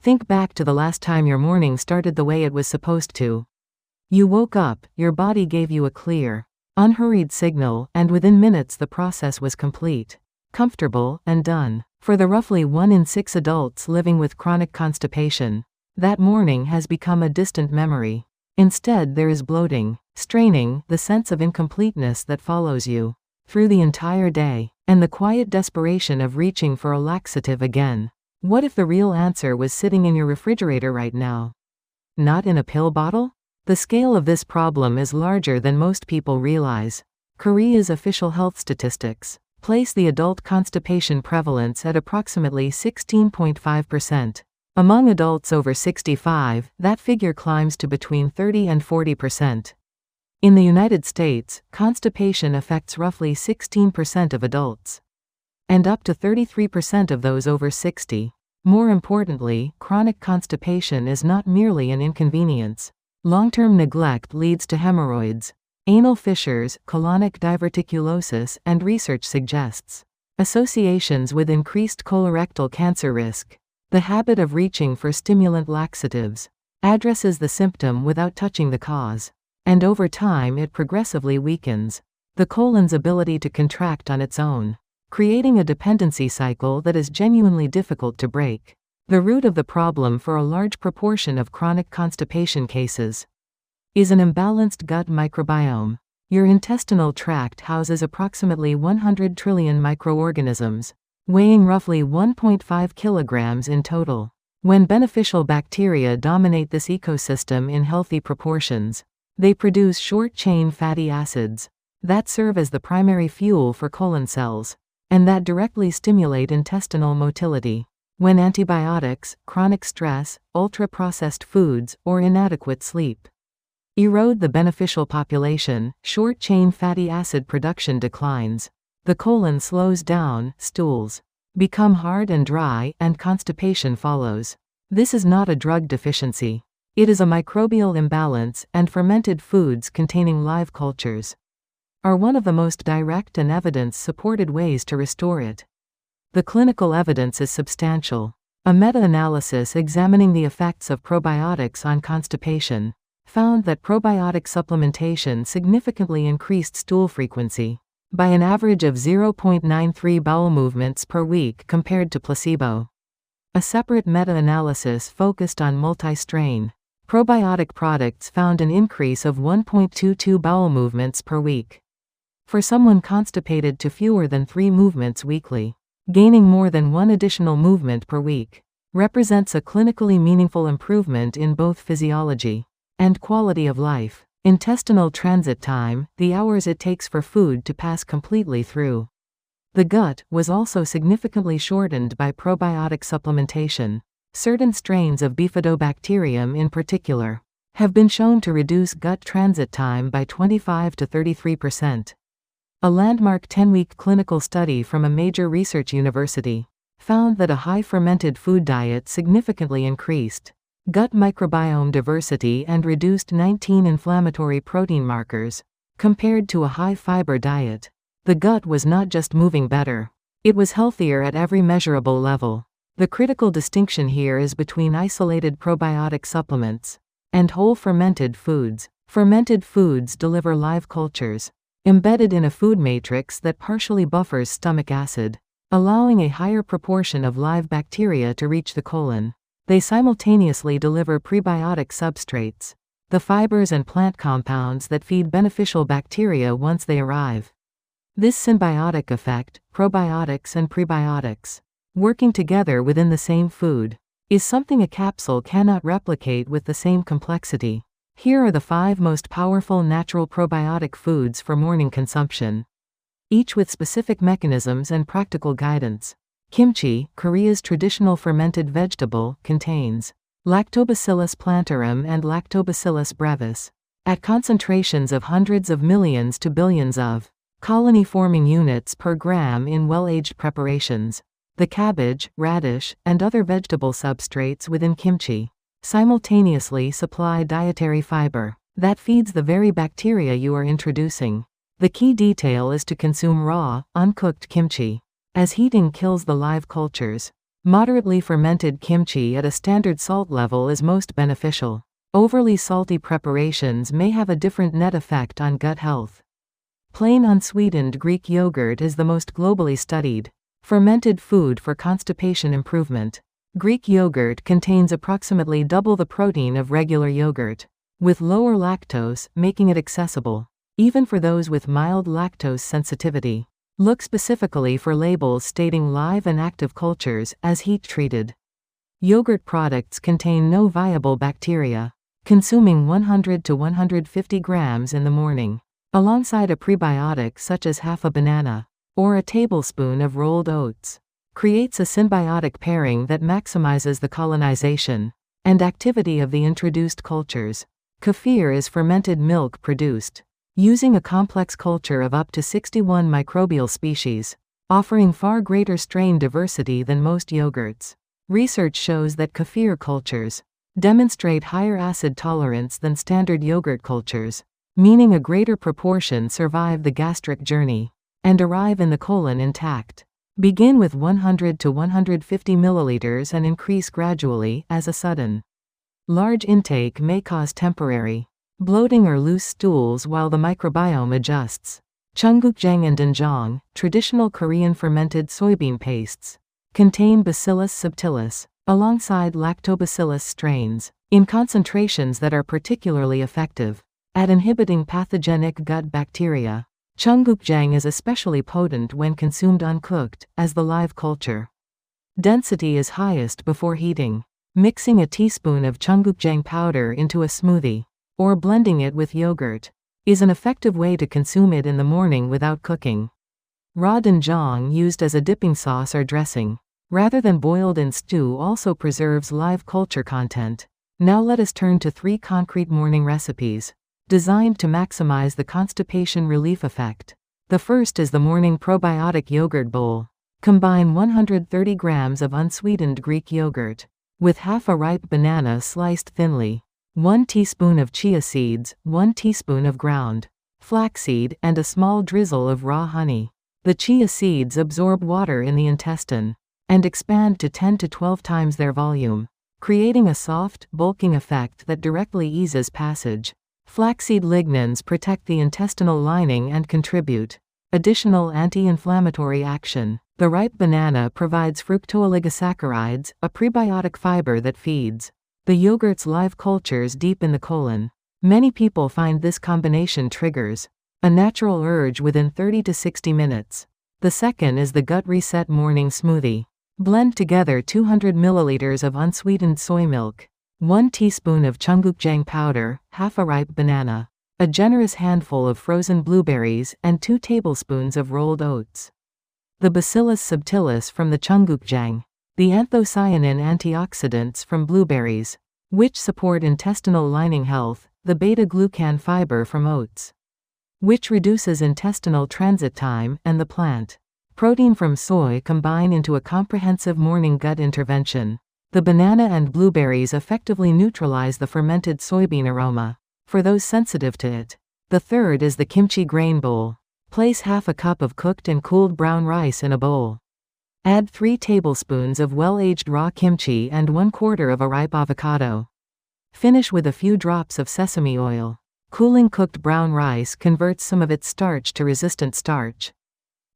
Think back to the last time your morning started the way it was supposed to. You woke up, your body gave you a clear, unhurried signal, and within minutes the process was complete, comfortable, and done. For the roughly 1 in 6 adults living with chronic constipation, that morning has become a distant memory. Instead, there is bloating, straining, the sense of incompleteness that follows you through the entire day, and the quiet desperation of reaching for a laxative again. What if the real answer was sitting in your refrigerator right now? Not in a pill bottle? The scale of this problem is larger than most people realize. Korea's official health statistics place the adult constipation prevalence at approximately 16.5%. Among adults over 65, that figure climbs to between 30 and 40%. In the United States, constipation affects roughly 16% of adults, and up to 33% of those over 60. More importantly, chronic constipation is not merely an inconvenience. Long-term neglect leads to hemorrhoids, anal fissures, colonic diverticulosis, and research suggests associations with increased colorectal cancer risk. The habit of reaching for stimulant laxatives addresses the symptom without touching the cause, and over time it progressively weakens the colon's ability to contract on its own, creating a dependency cycle that is genuinely difficult to break. The root of the problem for a large proportion of chronic constipation cases is an imbalanced gut microbiome. Your intestinal tract houses approximately 100 trillion microorganisms, weighing roughly 1.5 kilograms in total. When beneficial bacteria dominate this ecosystem in healthy proportions, they produce short-chain fatty acids that serve as the primary fuel for colon cells, and that directly stimulate intestinal motility. When antibiotics, chronic stress, ultra-processed foods, or inadequate sleep erode the beneficial population, short-chain fatty acid production declines. The colon slows down, stools become hard and dry, and constipation follows. This is not a drug deficiency. It is a microbial imbalance, and fermented foods containing live cultures are one of the most direct and evidence-supported ways to restore it. The clinical evidence is substantial. A meta-analysis examining the effects of probiotics on constipation found that probiotic supplementation significantly increased stool frequency by an average of 0.93 bowel movements per week compared to placebo. A separate meta-analysis focused on multi-strain probiotic products found an increase of 1.22 bowel movements per week for someone constipated to fewer than 3 movements weekly. Gaining more than 1 additional movement per week represents a clinically meaningful improvement in both physiology and quality of life. Intestinal transit time, the hours it takes for food to pass completely through the gut, was also significantly shortened by probiotic supplementation. Certain strains of Bifidobacterium in particular have been shown to reduce gut transit time by 25 to 33%. A landmark 10-week clinical study from a major research university found that a high fermented food diet significantly increased gut microbiome diversity and reduced 19 inflammatory protein markers compared to a high fiber diet. The gut was not just moving better, it was healthier at every measurable level. The critical distinction here is between isolated probiotic supplements and whole fermented foods. Fermented foods deliver live cultures embedded in a food matrix that partially buffers stomach acid, allowing a higher proportion of live bacteria to reach the colon. They simultaneously deliver prebiotic substrates, the fibers and plant compounds that feed beneficial bacteria once they arrive. This symbiotic effect, probiotics and prebiotics working together within the same food, is something a capsule cannot replicate with the same complexity. Here are the 5 most powerful natural probiotic foods for morning consumption, each with specific mechanisms and practical guidance. Kimchi, Korea's traditional fermented vegetable, contains Lactobacillus plantarum and Lactobacillus brevis at concentrations of hundreds of millions to billions of colony-forming units per gram in well-aged preparations. The cabbage, radish, and other vegetable substrates within kimchi simultaneously supply dietary fiber that feeds the very bacteria you are introducing. The key detail is to consume raw, uncooked kimchi, as heating kills the live cultures. Moderately fermented kimchi at a standard salt level is most beneficial. Overly salty preparations may have a different net effect on gut health. Plain unsweetened Greek yogurt is the most globally studied fermented food for constipation improvement. Greek yogurt contains approximately double the protein of regular yogurt, with lower lactose, making it accessible even for those with mild lactose sensitivity. Look specifically for labels stating live and active cultures as heat-treated. Yogurt products contain no viable bacteria. Consuming 100 to 150 grams in the morning, alongside a prebiotic such as half a banana or a tablespoon of rolled oats, creates a symbiotic pairing that maximizes the colonization and activity of the introduced cultures. Kefir is fermented milk produced using a complex culture of up to 61 microbial species, offering far greater strain diversity than most yogurts. Research shows that kefir cultures demonstrate higher acid tolerance than standard yogurt cultures, meaning a greater proportion survive the gastric journey and arrive in the colon intact. Begin with 100 to 150 milliliters and increase gradually, as a sudden large intake may cause temporary bloating or loose stools while the microbiome adjusts. Cheonggukjang and doenjang, traditional Korean fermented soybean pastes, contain Bacillus subtilis, alongside Lactobacillus strains, in concentrations that are particularly effective at inhibiting pathogenic gut bacteria. Cheonggukjang is especially potent when consumed uncooked, as the live culture density is highest before heating. Mixing a teaspoon of cheonggukjang powder into a smoothie, or blending it with yogurt, is an effective way to consume it in the morning without cooking. Raw doenjang used as a dipping sauce or dressing, rather than boiled in stew, also preserves live culture content. Now let us turn to 3 concrete morning recipes designed to maximize the constipation relief effect. The first is the morning probiotic yogurt bowl. Combine 130 grams of unsweetened Greek yogurt with half a ripe banana sliced thinly, 1 teaspoon of chia seeds, 1 teaspoon of ground flaxseed, and a small drizzle of raw honey. The chia seeds absorb water in the intestine and expand to 10 to 12 times their volume, creating a soft, bulking effect that directly eases passage. Flaxseed lignans protect the intestinal lining and contribute additional anti-inflammatory action. The ripe banana provides fructooligosaccharides, a prebiotic fiber that feeds the yogurt's live cultures deep in the colon. Many people find this combination triggers a natural urge within 30 to 60 minutes. The second is the gut reset morning smoothie. Blend together 200 milliliters of unsweetened soy milk, 1 teaspoon of cheonggukjang powder, half a ripe banana, a generous handful of frozen blueberries, and 2 tablespoons of rolled oats. The Bacillus subtilis from the cheonggukjang, the anthocyanin antioxidants from blueberries, which support intestinal lining health, the beta-glucan fiber from oats, which reduces intestinal transit time, and the plant protein from soy combine into a comprehensive morning gut intervention. The banana and blueberries effectively neutralize the fermented soybean aroma for those sensitive to it. The third is the kimchi grain bowl. Place half a cup of cooked and cooled brown rice in a bowl. Add 3 tablespoons of well-aged raw kimchi and 1/4 of a ripe avocado. Finish with a few drops of sesame oil. Cooling cooked brown rice converts some of its starch to resistant starch,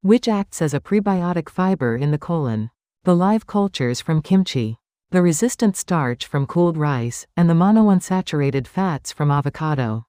which acts as a prebiotic fiber in the colon. The live cultures from kimchi, the resistant starch from cooled rice, and the monounsaturated fats from avocado,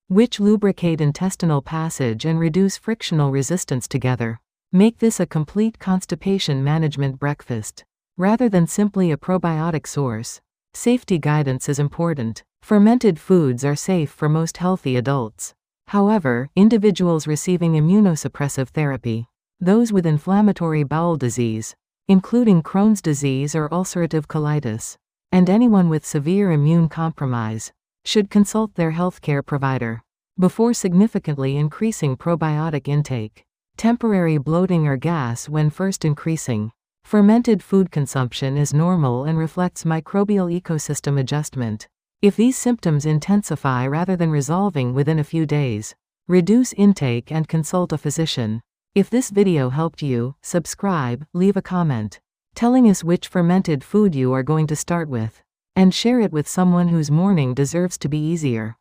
which lubricate intestinal passage and reduce frictional resistance together, make this a complete constipation management breakfast, rather than simply a probiotic source. Safety guidance is important. Fermented foods are safe for most healthy adults. However, individuals receiving immunosuppressive therapy, those with inflammatory bowel disease, including Crohn's disease or ulcerative colitis, and anyone with severe immune compromise, should consult their healthcare provider before significantly increasing probiotic intake. Temporary bloating or gas when first increasing. Fermented food consumption is normal and reflects microbial ecosystem adjustment. If these symptoms intensify rather than resolving within a few days, reduce intake and consult a physician. If this video helped you, subscribe, leave a comment. telling us which fermented food you are going to start with. And share it with someone whose morning deserves to be easier.